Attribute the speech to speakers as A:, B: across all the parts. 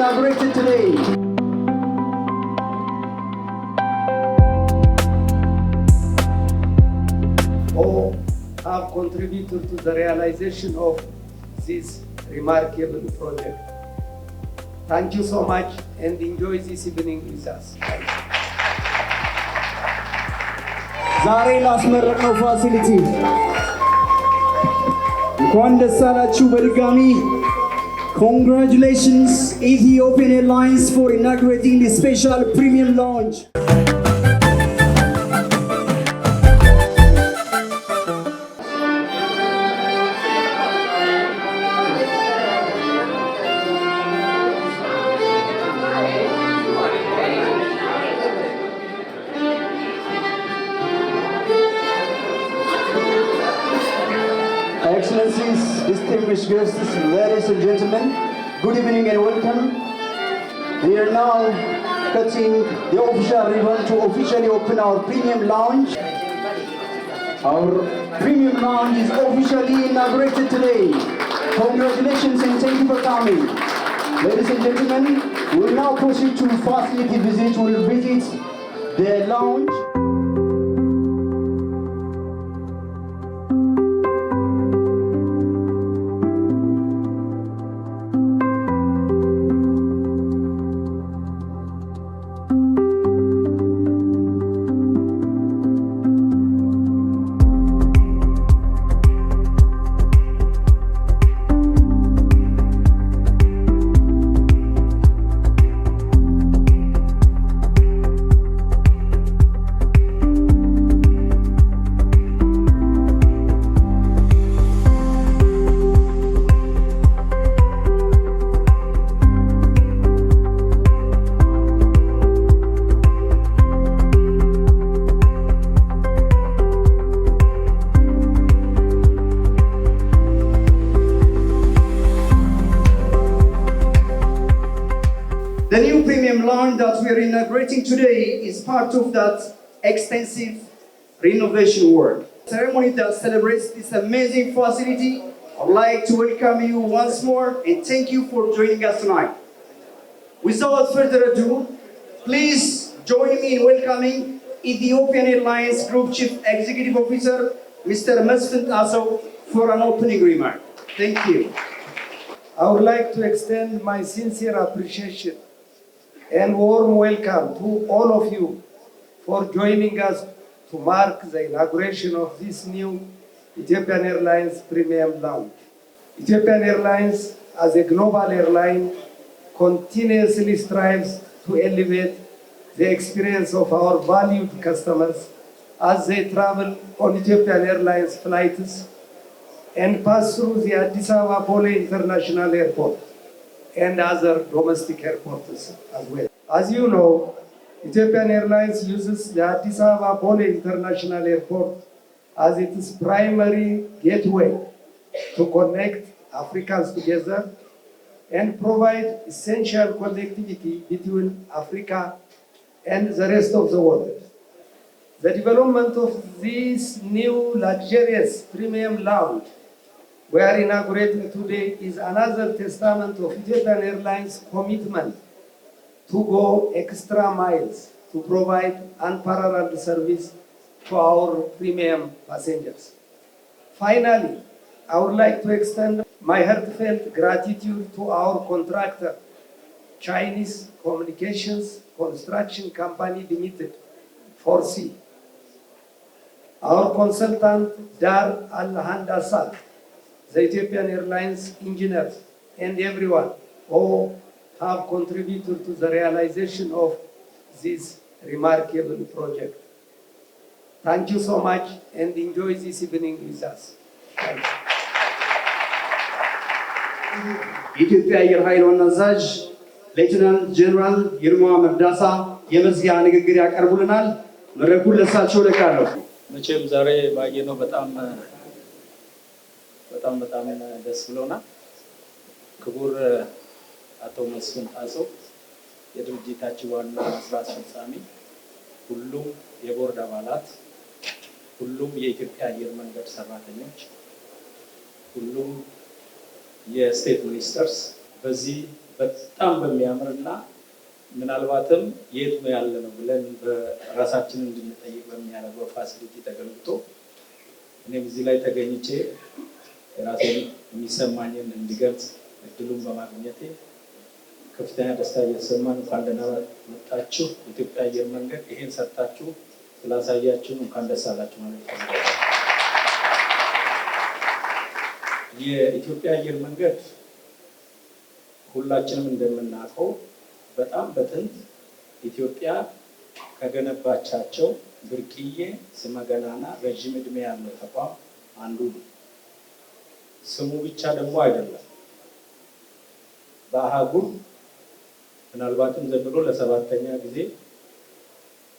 A: inaugurated today.
B: All have contributed to the realization of this remarkable project. Thank you so much and enjoy this evening with us.
A: ዛሬ ላስመረቅነው ፋሲሊቲ እንኳን ደስ አላችሁ በድጋሚ። Congratulations Ethiopian Airlines for inaugurating the special premium lounge. Excellencies, distinguished guests, ladies and gentlemen, good evening and welcome. We are now cutting the official ribbon to officially open our premium lounge. Our premium lounge is officially inaugurated today. Congratulations and thank you for coming. Ladies and gentlemen, we will now proceed to facility visit. We will visit the lounge. The new premium lounge that we are inaugurating today is part of that extensive renovation work. Ceremony that celebrates this amazing facility. I'd like to welcome you once more and thank you for joining us tonight. Without further ado, please join me in welcoming Ethiopian Airlines Group Chief Executive Officer, Mr. Mesfin Tasew, for an opening remark. Thank you.
B: I would like to extend my sincere appreciation and warm welcome to all of you for joining us to mark the inauguration of this new Ethiopian Airlines Premium Lounge. Ethiopian Airlines, as a global airline, continuously strives to elevate the experience of our valued customers as they travel on Ethiopian Airlines flights and pass through the Addis Ababa Bole International Airport and other domestic airports as well. As you know, Ethiopian Airlines uses the Addis Ababa Bole International Airport as its primary gateway to connect Africans together and provide essential connectivity between Africa and the rest of the world. The development of this new luxurious premium lounge we are inaugurating today is another testament of Ethiopian Airlines' commitment to go extra miles to provide unparalleled service to our premium passengers. Finally, I would like to extend my heartfelt gratitude to our contractor, Chinese Communications Construction Company Limited, 4C, our consultant, Dar Al-Handasat, the Ethiopian Airlines engineers, and everyone who have contributed to the realization of this remarkable project. Thank you so much and enjoy this evening with us. Thank you.
A: የኢትዮጵያ አየር ኃይል ዋና አዛዥ ሌተናንት ጀነራል ይልማ መርዳሳ የመዝጊያ ንግግር ያቀርቡልናል። መድረኩን ለእሳቸው እለቃለሁ።
C: መቼም ዛሬ ባየነው በጣም ደስ ብሎናል። ክቡር አቶ መስፍን ጣሰው የድርጅታችን ዋና ስራ አስፈጻሚ፣ ሁሉም የቦርድ አባላት፣ ሁሉም የኢትዮጵያ አየር መንገድ ሰራተኞች፣ ሁሉም የስቴት ሚኒስተርስ፣ በዚህ በጣም በሚያምርና ምናልባትም የት ነው ያለ ነው ብለን በራሳችን እንድንጠይቅ በሚያደርገው ፋሲሊቲ ተገንብቶ እኔም እዚህ ላይ ተገኝቼ የራሴን የሚሰማኝን እንዲገልጽ እድሉን በማግኘቴ ከፍተኛ ደስታ እየተሰማን እንኳን ደህና መጣችሁ። የኢትዮጵያ አየር መንገድ ይሄን ሰርታችሁ ስላሳያችሁ እንኳን ደስ አላችሁ ማለት ነው። የኢትዮጵያ አየር መንገድ ሁላችንም እንደምናውቀው በጣም በጥንት ኢትዮጵያ ከገነባቻቸው ብርቅዬ ስመገናና ረዥም ዕድሜ ያለው ተቋም አንዱ ነው። ስሙ ብቻ ደግሞ አይደለም። በአህጉር ምናልባትም ዘንድሮ ለ7ኛ ጊዜ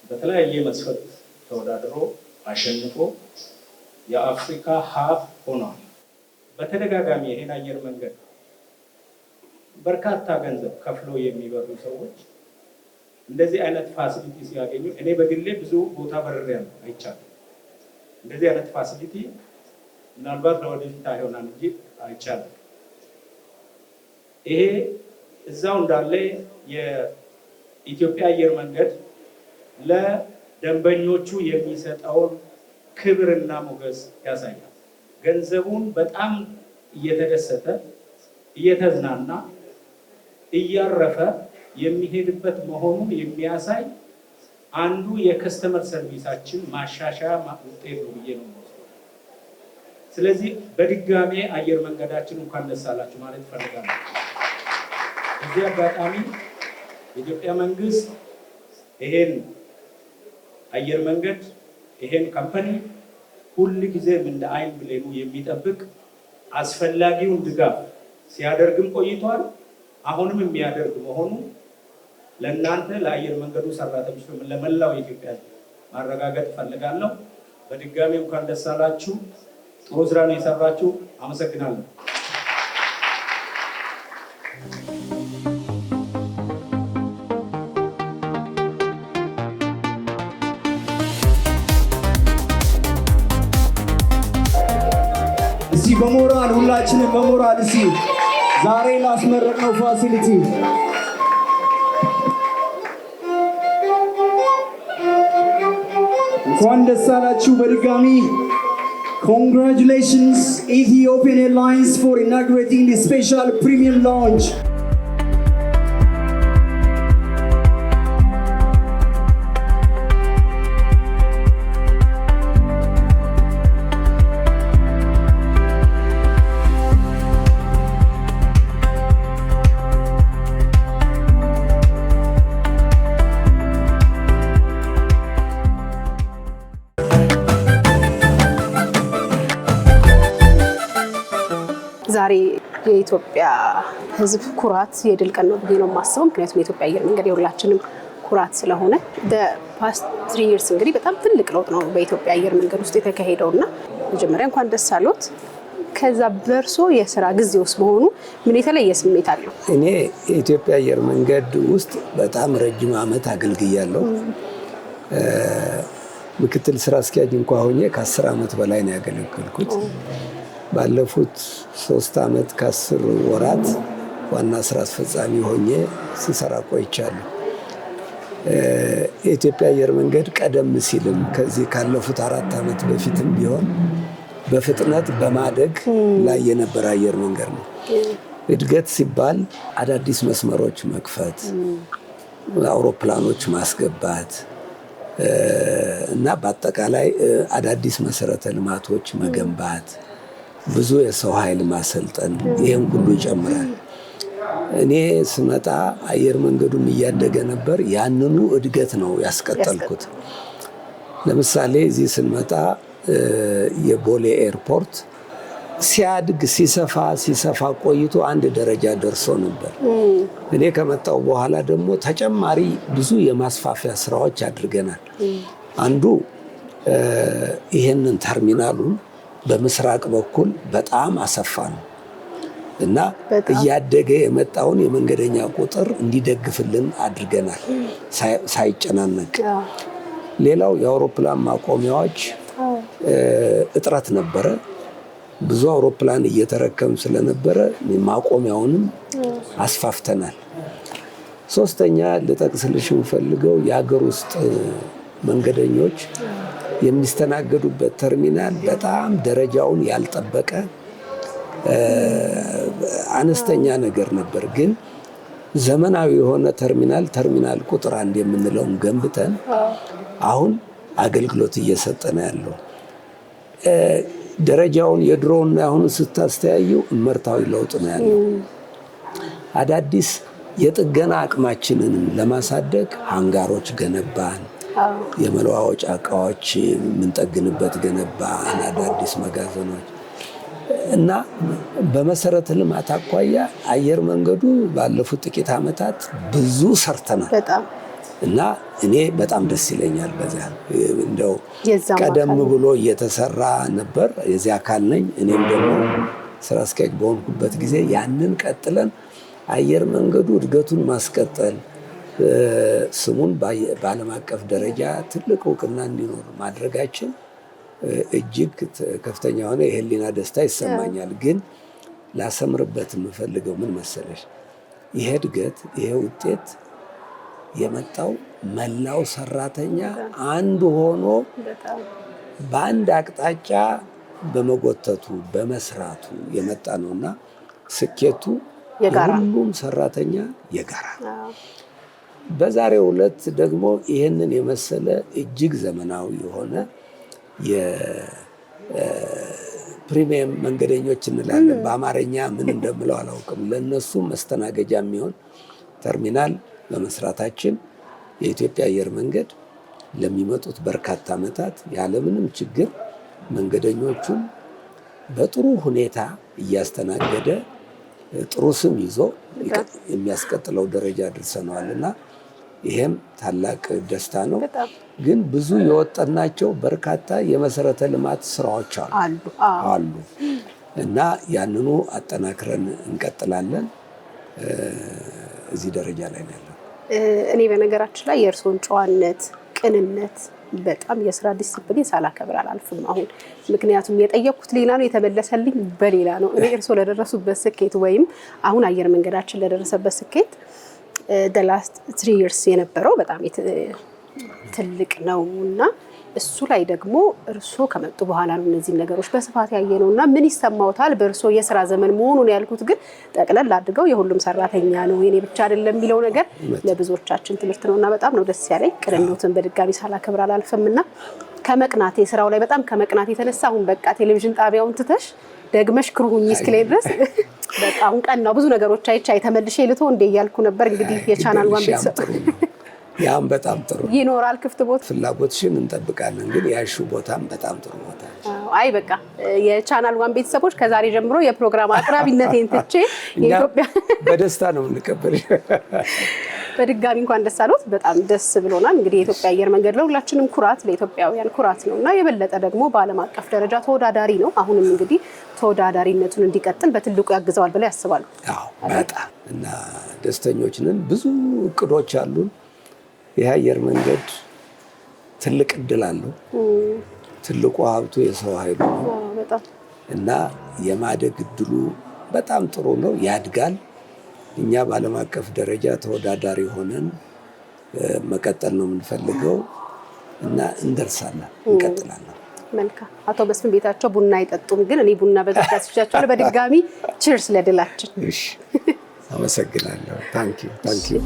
C: በተለያየ መስፈርት ተወዳድሮ አሸንፎ የአፍሪካ ሀብ ሆኗል። በተደጋጋሚ ይሄን አየር መንገድ በርካታ ገንዘብ ከፍለው የሚበሩ ሰዎች እንደዚህ አይነት ፋሲሊቲ ሲያገኙ እኔ በግሌ ብዙ ቦታ በርሬያለሁ አይቻለሁ። እንደዚህ አይነት ፋሲሊቲ ምናልባት ለወደፊት አይሆናል እንጂ አይቻልም። ይሄ እዛው እንዳለ የኢትዮጵያ አየር መንገድ ለደንበኞቹ የሚሰጠውን ክብርና ሞገስ ያሳያል። ገንዘቡን በጣም እየተደሰተ እየተዝናና እያረፈ የሚሄድበት መሆኑን የሚያሳይ አንዱ የከስተመር ሰርቪሳችን ማሻሻያ ውጤት ነው ብዬ ነው። ስለዚህ በድጋሜ አየር መንገዳችን እንኳን ደስ አላችሁ ማለት እፈልጋለሁ። በዚህ አጋጣሚ የኢትዮጵያ መንግስት ይሄን አየር መንገድ ይሄን ካምፓኒ ሁል ጊዜም እንደ አይን ብሌኑ የሚጠብቅ አስፈላጊውን ድጋፍ ሲያደርግም ቆይቷል። አሁንም የሚያደርግ መሆኑ ለእናንተ ለአየር መንገዱ ሰራተኞች ለመላው የኢትዮጵያ ማረጋገጥ እፈልጋለሁ። በድጋሚ እንኳን ደስ አላችሁ። ጥሩ ስራ ነው የሰራችሁ። አመሰግናለሁ።
A: እስቲ በሞራል ሁላችንም በሞራል እስቲ ዛሬ ላስመረቅነው ፋሲሊቲ እንኳን ደስ አላችሁ በድጋሚ። Congratulations Ethiopian Airlines for inaugurating the special premium lounge.
D: ዛሬ የኢትዮጵያ ሕዝብ ኩራት የድል ቀን ነው ብዬ ነው የማስበው። ምክንያቱም የኢትዮጵያ አየር መንገድ የሁላችንም ኩራት ስለሆነ ፓስት 3 years እንግዲህ በጣም ትልቅ ለውጥ ነው በኢትዮጵያ አየር መንገድ ውስጥ የተካሄደውና መጀመሪያ እንኳን ደስ አሎት። ከዛ በርሶ የስራ ጊዜ ውስጥ መሆኑ ምን የተለየ ስሜት አለው?
B: እኔ የኢትዮጵያ አየር መንገድ ውስጥ በጣም ረጅም ዓመት አገልግያለሁ። ምክትል ስራ አስኪያጅ እንኳን ሆኜ ከ10 ዓመት በላይ ነው ያገለገልኩት። ባለፉት 3 ዓመት ከ10 ወራት ዋና ስራ አስፈጻሚ ሆኜ ስሰራ ቆይቻለሁ። የኢትዮጵያ አየር መንገድ ቀደም ሲልም ከዚህ ካለፉት 4 ዓመት በፊትም ቢሆን በፍጥነት በማደግ ላይ የነበረ አየር መንገድ ነው። እድገት ሲባል አዳዲስ መስመሮች መክፈት፣ አውሮፕላኖች ማስገባት እና በአጠቃላይ አዳዲስ መሰረተ ልማቶች መገንባት፣ ብዙ የሰው ኃይል ማሰልጠን፣ ይሄን ሁሉ ይጨምራል። እኔ ስመጣ አየር መንገዱም እያደገ ነበር። ያንኑ እድገት ነው ያስቀጠልኩት። ለምሳሌ እዚህ ስንመጣ የቦሌ ኤርፖርት ሲያድግ ሲሰፋ ቆይቶ አንድ ደረጃ ደርሶ ነበር። እኔ ከመጣው በኋላ ደግሞ ተጨማሪ ብዙ የማስፋፊያ ስራዎች አድርገናል። አንዱ ይሄንን ተርሚናሉን በምስራቅ በኩል በጣም አሰፋ ነው እና እያደገ የመጣውን የመንገደኛ ቁጥር እንዲደግፍልን አድርገናል ሳይጨናነቅ። ሌላው የአውሮፕላን ማቆሚያዎች እጥረት ነበረ። ብዙ አውሮፕላን እየተረከም ስለነበረ ማቆሚያውንም አስፋፍተናል። ሶስተኛ ልጠቅስልሽ የምፈልገው የሀገር ውስጥ መንገደኞች የሚስተናገዱበት ተርሚናል በጣም ደረጃውን ያልጠበቀ አነስተኛ ነገር ነበር። ግን ዘመናዊ የሆነ ተርሚናል ቁጥር 1 የምንለውን ገንብተን አሁን አገልግሎት እየሰጠ ነው ያለው። ደረጃውን የድሮውና አሁን ስታስተያዩ እመርታዊ ለውጥ ነው ያለው። አዳዲስ የጥገና አቅማችንን ለማሳደግ ሃንጋሮች ገነባን፣ የመለዋወጫ እቃዎች የምንጠግንበት ገነባን፣ አዳዲስ መጋዘኖች እና በመሰረተ ልማት አኳያ አየር መንገዱ ባለፉት ጥቂት ዓመታት ብዙ ሰርተናል እና እኔ በጣም ደስ ይለኛል። በዚያ እንደው ቀደም ብሎ እየተሰራ ነበር፣ የዚያ አካል ነኝ። እኔም ደግሞ ስራ አስኪያጅ በሆንኩበት ጊዜ ያንን ቀጥለን አየር መንገዱ እድገቱን ማስቀጠል ስሙን በዓለም አቀፍ ደረጃ ትልቅ እውቅና እንዲኖር ማድረጋችን እጅግ ከፍተኛ የሆነ የህሊና ደስታ ይሰማኛል። ግን ላሰምርበት የምፈልገው ምን መሰለሽ፣ ይሄ እድገት ይሄ ውጤት የመጣው መላው ሰራተኛ አንድ ሆኖ በአንድ አቅጣጫ በመጎተቱ በመስራቱ የመጣ ነውና ስኬቱ የሁሉም ሰራተኛ የጋራ። በዛሬው ዕለት ደግሞ ይህንን የመሰለ እጅግ ዘመናዊ የሆነ የፕሪሚየም መንገደኞች እንላለን በአማርኛ ምን እንደምለው አላውቅም፣ ለነሱ መስተናገጃ የሚሆን ተርሚናል በመስራታችን የኢትዮጵያ አየር መንገድ ለሚመጡት በርካታ ዓመታት ያለምንም ችግር መንገደኞቹን በጥሩ ሁኔታ እያስተናገደ ጥሩ ስም ይዞ የሚያስቀጥለው ደረጃ ደርሰናልና ይሄም ታላቅ ደስታ ነው። ግን ብዙ የወጣናቸው በርካታ የመሰረተ ልማት ስራዎች አሉ እና ያንኑ አጠናክረን እንቀጥላለን። እዚህ ደረጃ ላይ ነው ያለው።
D: እኔ በነገራችን ላይ የእርስዎን ጨዋነት፣ ቅንነት፣ በጣም የስራ ዲሲፕሊን ሳላከብር አላልፍም አሁን። ምክንያቱም የጠየቅኩት ሌላ ነው የተመለሰልኝ በሌላ ነው። እኔ እርስዎ ለደረሱበት ስኬት ወይም አሁን አየር መንገዳችን ለደረሰበት ስኬት the last 3 years የነበረው በጣም ትልቅ ነው እና እሱ ላይ ደግሞ እርስዎ ከመጡ በኋላ ነው እነዚህ ነገሮች በስፋት ያየነው እና ምን ይሰማዎታል በእርስዎ የስራ ዘመን መሆኑን ያልኩት። ግን ጠቅለል አድርገው የሁሉም ሰራተኛ ነው የኔ ብቻ አይደለም የሚለው ነገር ለብዙዎቻችን ትምህርት ነውና በጣም ነው ደስ ያለኝ። ቅንነቱን በድጋሚ ሳላከብር አላልፍምና ከመቅናቴ ስራው ላይ በጣም ከመቅናቴ የተነሳ አሁን በቃ ቴሌቪዥን ጣቢያውን ትተሽ ደግመሽ ክሩሁኝ እስክለይ ድረስ በጣም ቀን ነው ብዙ ነገሮች አይቻይ ተመልሼ ልቶ እንደ እያልኩ ነበር። እንግዲህ የቻናል ዋን ቤተሰብ
B: ያም በጣም ጥሩ
D: ይኖራል ክፍት ቦታ
B: ፍላጎትሽን እንጠብቃለን። ግን ያሹ ቦታም በጣም ጥሩ ቦታ።
D: አይ በቃ የቻናል ዋን ቤተሰቦች ከዛሬ ጀምሮ የፕሮግራም አቅራቢነቴን ትቼ የኢትዮጵያ
B: በደስታ ነው እንቀበልሽ።
D: በድጋሚ እንኳን ደስ አለዎት። በጣም ደስ ብሎናል። እንግዲህ የኢትዮጵያ አየር መንገድ ለሁላችንም ኩራት፣ ለኢትዮጵያውያን ኩራት ነውና የበለጠ ደግሞ በዓለም አቀፍ ደረጃ ተወዳዳሪ ነው። አሁንም እንግዲህ ተወዳዳሪነቱን እንዲቀጥል በትልቁ ያግዘዋል ብለው ያስባሉ?
B: አዎ በጣም እና ደስተኞች ነን። ብዙ እቅዶች አሉን። ይህ አየር መንገድ ትልቅ እድል አለው። ትልቁ ሀብቱ የሰው ኃይሉ ነው እና የማደግ እድሉ በጣም ጥሩ ነው፣ ያድጋል። እኛ በዓለም አቀፍ ደረጃ ተወዳዳሪ ሆነን መቀጠል ነው የምንፈልገው እና እንደርሳለን፣ እንቀጥላለን።
D: መልካም። አቶ መስፍን ቤታቸው ቡና አይጠጡም፣ ግን እኔ ቡና በግዳጅ ይቻላል። በድጋሚ ቺርስ ለድላችን።
B: እሺ፣ አመሰግናለሁ። ታንኪ ዩ።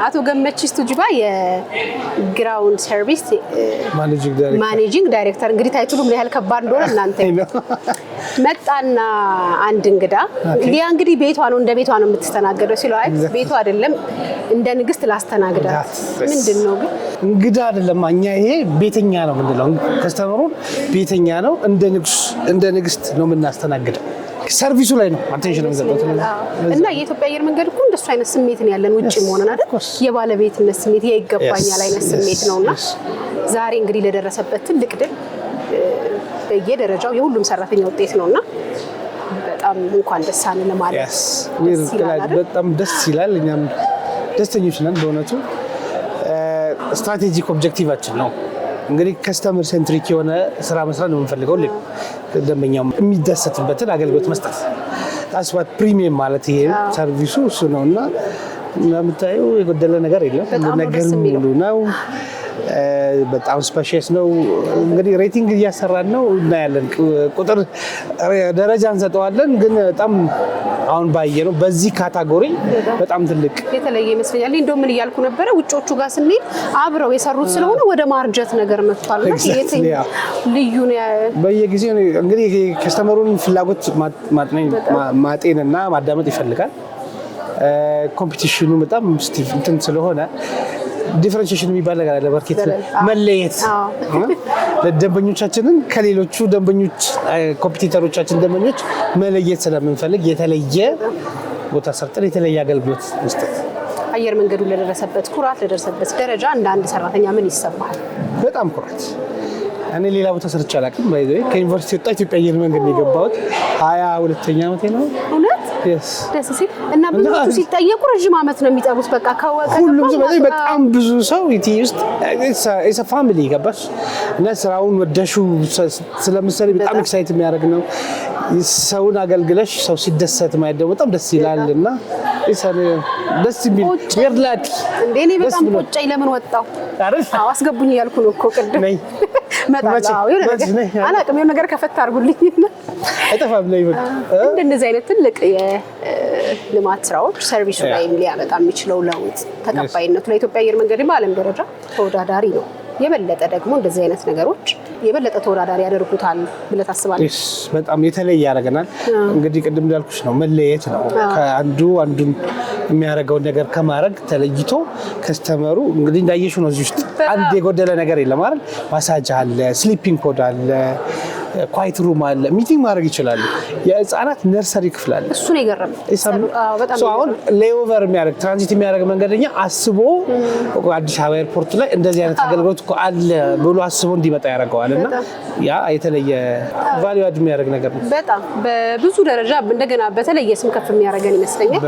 D: አቶ ገመቺስ ቱጁባ የግራውንድ ሰርቪስ ማኔጂንግ ዳይሬክተር። እንግዲህ ታይትሉ ምን ያህል ከባድ እንደሆነ እናንተ መጣና አንድ እንግዳ ሊያ እንግዲህ ቤቷ ነው እንደ ቤቷ ነው የምትስተናገደው ሲለው አይ ቤቷ አይደለም እንደ ንግስት ላስተናግዳት። ምንድነው ግን
E: እንግዳ አይደለም፣ እኛ ይሄ ቤተኛ ነው ምንድነው? ከስተመሩን ቤተኛ ነው እንደ ንግስት ነው የምናስተናግደው። ሰርቪሱ ላይ ነው አቴንሽን የሚሰጠው
D: እና የኢትዮጵያ አየር መንገድ እኮ እንደሱ አይነት ስሜት ነው ያለን ውጪ መሆነን አይደል? የባለቤትነት ስሜት ይገባኛል አይነት ስሜት ነውና ዛሬ እንግዲህ ለደረሰበት ትልቅ ድል በየደረጃው የሁሉም ሰራተኛ ውጤት ነውና በጣም እንኳን ደስ አለን ለማለት
E: በጣም ደስ ይላል። እኛም ደስተኞች ነን በእውነቱ። ስትራቴጂክ ኦብጀክቲቫችን ነው እንግዲህ ከስተመር ሴንትሪክ የሆነ ስራ መስራት ነው የምንፈልገው። ደንበኛው የሚደሰትበትን አገልግሎት መስጠት አስባት ፕሪሚየም ማለት ይሄ ሰርቪሱ እሱ ነውና እንደምታየው የጎደለ ነገር የለም። ነገር ሙሉ ነው። በጣም ስፔሻስ ነው። እንግዲህ ሬቲንግ እያሰራን ነው እናያለን። ቁጥር ደረጃ እንሰጠዋለን። ግን በጣም አሁን ባየነው በዚህ ካታጎሪ በጣም ትልቅ
D: የተለየ ይመስለኛል። እንደው ምን እያልኩ ነበረ ውጮቹ ጋር ስንሄድ አብረው የሰሩት ስለሆነ ወደ ማርጀት ነገር መጥቷል። ልዩ ነው። በየጊዜው
E: እንግዲህ ከስተመሩን ፍላጎት ማጤንና ማዳመጥ ይፈልጋል። ኮምፒቲሽኑ በጣም እንትን ስለሆነ ዲፈረንሺዬሽን የሚባል ነገር አለ። ማርኬት መለየት ለደንበኞቻችንን ከሌሎቹ ደንበኞች ኮምፒቲተሮቻችን ደንበኞች መለየት ስለምንፈልግ የተለየ ቦታ ሰርተን የተለየ አገልግሎት መስጠት።
D: አየር መንገዱ ለደረሰበት ኩራት ለደረሰበት ደረጃ እንደ አንድ ሰራተኛ ምን ይሰማል?
E: በጣም ኩራት። እኔ ሌላ ቦታ ሰርቼ አላውቅም። ከዩኒቨርሲቲ ወጣ ኢትዮጵያ አየር መንገድ ነው የገባሁት። 22ኛ ዓመቴ ነው።
D: እውነት ደስ ሲል እና ብዙዎቹ ሲጠየቁ ረጅም ዓመት ነው የሚጠሩት። በቃ
E: ሁሉም ሰው በጣም ብዙ ሰው ኢቲ ውስጥ ኢትስ አ ፋሚሊ ገባሽ እና ስራውን ወደሹ ስለምሰሪ በጣም ኤክሳይት የሚያደርግ ነው። ሰውን አገልግለሽ ሰው ሲደሰት ማየት ደግሞ በጣም ደስ ይላል እና ደስ የሚል ወርላድ
D: እንዴ እኔ በጣም ቆጨኝ። ለምን ወጣው አስገቡኝ እያልኩ ነው እኮ ቅድም መጣው አላውቅም። የሆነ ነገር ከፈታ አድርጉልኝ
E: አይጠፋም ላይ በቃ
D: እንደዚህ አይነት ትልቅ የልማት ስራዎች ሰርቪሱ ላይ ሊያመጣ የሚችለው ለውጥ ተቀባይነቱ ለኢትዮጵያ አየር መንገድ በዓለም ደረጃ ተወዳዳሪ ነው። የበለጠ ደግሞ እንደዚህ አይነት ነገሮች የበለጠ ተወዳዳሪ ያደርጉታል ብለህ ታስባለህ?
E: በጣም የተለየ ያደርገናል። እንግዲህ ቅድም እንዳልኩሽ ነው መለየት ነው። ከአንዱ አንዱን የሚያደርገውን ነገር ከማድረግ ተለይቶ ከስተመሩ እንግዲህ እንዳየሽው ነው። እዚህ ውስጥ አንድ የጎደለ ነገር የለም አይደል? ማሳጅ አለ፣ ስሊፒንግ ኮድ አለ፣ ኳይት ሩም አለ፣ ሚቲንግ ማድረግ ይችላሉ። የህፃናት ነርሰሪ ክፍል አለ።
D: እሱ ነው የገረመኝ።
E: አሁን ሌኦቨር የሚያደርግ ትራንዚት የሚያደርግ መንገደኛ አስቦ አዲስ አበባ ኤርፖርት ላይ እንደዚህ አይነት አገልግሎት እኮ አለ ብሎ አስቦ እንዲመጣ ያደርገዋል እና ያ የተለየ ቫልዩ አድ የሚያደርግ ነገር ነው።
D: በጣም በብዙ ደረጃ እንደገና በተለየ ስም ከፍ የሚያደርገን ይመስለኛል።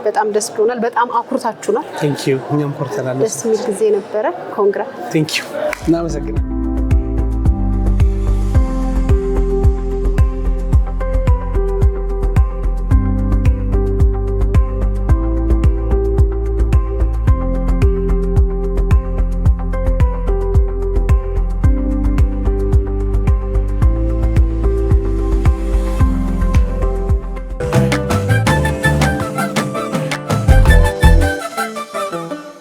D: በጣም ደስ ብሎናል። በጣም አኩርታችሁናል።
E: ቴንክ ዩ። እኛም ኮርተናል።
D: ደስ የሚል ጊዜ ነበረ። ኮንግራ
E: ቴንክ ዩ። እናመሰግናለን።